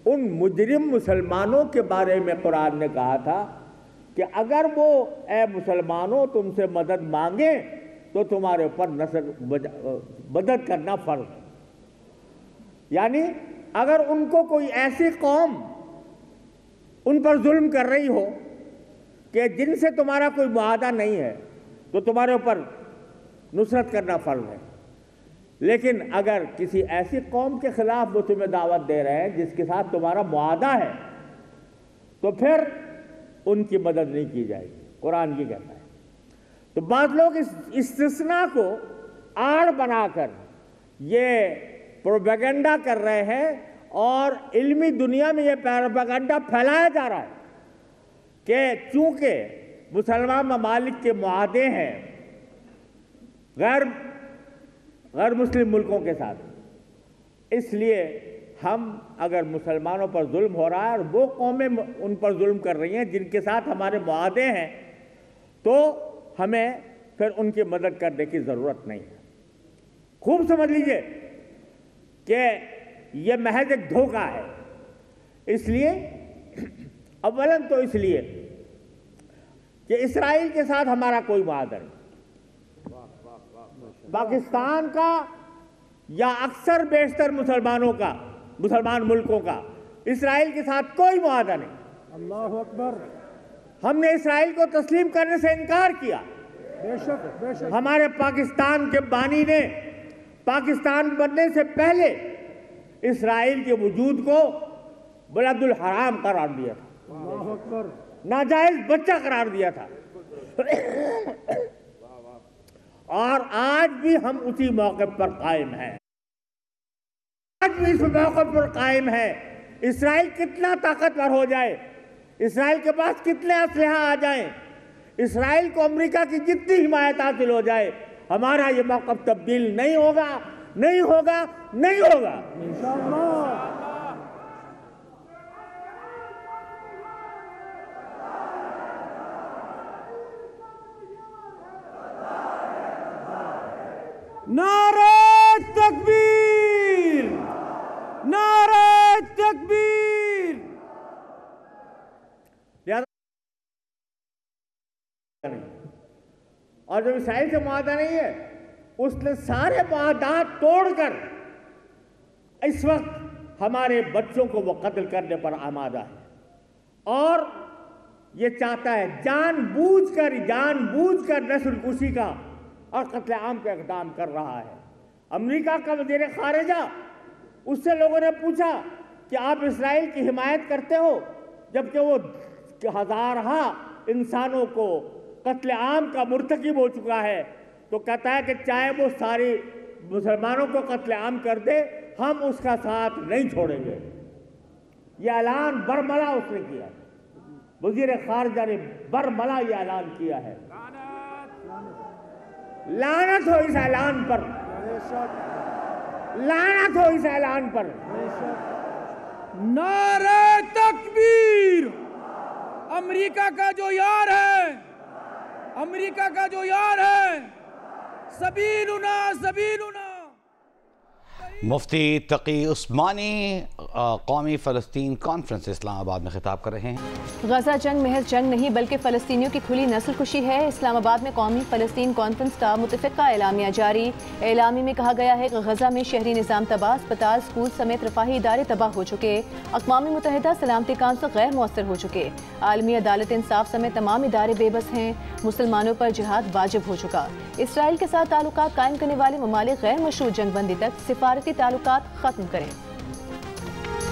उन मुजरिम मुसलमानों के बारे में कुरान ने कहा था कि अगर वो ए मुसलमानों तुमसे मदद मांगे तो तुम्हारे ऊपर मदद करना फर्ज है। यानी अगर उनको कोई ऐसी कौम उन पर जुल्म कर रही हो कि जिनसे तुम्हारा कोई मुआहदा नहीं है तो तुम्हारे ऊपर नुसरत करना फर्ज है। लेकिन अगर किसी ऐसी कौम के खिलाफ वो तुम्हें दावत दे रहे हैं जिसके साथ तुम्हारा मुआहदा है तो फिर उनकी मदद नहीं की जाएगी, कुरान ये कहता है। तो बाद लोग इस इस्तिस्ना को आड़ बनाकर ये प्रोपेगेंडा कर रहे हैं और इल्मी दुनिया में ये प्रोपेगेंडा फैलाया जा रहा है कि चूंकि मुसलमान ममालिक के मुआहदे हैं गैर मुस्लिम मुल्कों के साथ, इसलिए हम अगर मुसलमानों पर जुल्म हो रहा है और वो कौमें उन पर जुल्म कर रही हैं जिनके साथ हमारे मुआहदे हैं तो हमें फिर उनकी मदद करने की ज़रूरत नहीं है। खूब समझ लीजिए कि ये महज एक धोखा है। इसलिए अव्वलन तो इसलिए कि इसराइल के साथ हमारा कोई मुआहदा नहीं, पाकिस्तान का या अक्सर बेशतर मुसलमान मुल्कों का इसराइल के साथ कोई मुआहदा नहीं। अल्लाहु अकबर। हमने इसराइल को तस्लीम करने से इनकार किया। बेशक बेशक। हमारे पाकिस्तान के बानी ने पाकिस्तान बनने से पहले इसराइल के वजूद को बलदुल हराम करार दिया था, अल्लाहु अकबर, नाजायज बच्चा करार दिया था। और आज भी हम उसी मौके पर कायम हैं, आज भी इस मौके पर कायम है। इसराइल कितना ताकतवर हो जाए, इसराइल के पास कितने असलहा आ जाएं, इसराइल को अमेरिका की जितनी हिमायत हासिल हो जाए, हमारा ये मौक़िफ़ तब्दील नहीं होगा, नहीं होगा, नहीं होगा इंशाअल्लाह। नारे तकबीर, नारे तकबीर। और जब इसराइल से मुआहदा नहीं है, उसने सारे मुआहदात तोड़कर इस वक्त हमारे बच्चों को वो कत्ल करने पर आमादा है और ये चाहता है जानबूझकर नस्ल कुशी का और कत्ले आम का इक़दाम कर रहा है। अमेरिका का वज़ीर ख़ारिजा, उससे लोगों ने पूछा कि आप इसराइल की हिमायत करते हो जबकि वो हज़ारहा इंसानों को कत्ले आम का मुर्तकिब हो चुका है, तो कहता है कि चाहे वो सारी मुसलमानों को कत्ले आम कर दे, हम उसका साथ नहीं छोड़ेंगे। ये ऐलान बरमला उसने किया है, वज़ीर ख़ारिजा ने बरमला ये ऐलान किया है। लानत हो इस ऐलान पर, लानत हो इस ऐलान पर। नारे तकबीर। अमेरिका का जो यार है, अमेरिका का जो यार है, सबीलुना सबीलुना। मुफ्ती तकी उस्मानी कौमी फ़लस्तीन कॉन्फ्रेंस इस्लामाबाद में खिताब कर रहे हैं। गजा जंग महज जंग नहीं बल्कि फ़लस्तीनियों की खुली नस्ल कुशी है। इस्लामाबाद में कौमी फ़लस्तीन कॉन्फ्रेंस का मुतफ़िक़ा एलामिया जारी। एलामी में कहा गया है कि गजा में शहरी निज़ाम तबाह, अस्पताल, स्कूल समेत रफ़ाही इदारे तबाह हो चुके। अक़वाम मुत्तहिदा सलामती काउंसिल गैर मौसर हो चुके। आलमी अदालत इंसाफ समेत तमाम इदारे बेबस हैं। मुसलमानों पर जिहाद वाजिब हो चुका। इसराइल के साथ ताल्लुकात कायम करने वाले ममालिक गैर मशरूत जंगबंदी तक सिफारती ताल्लुकात ख़त्म करें।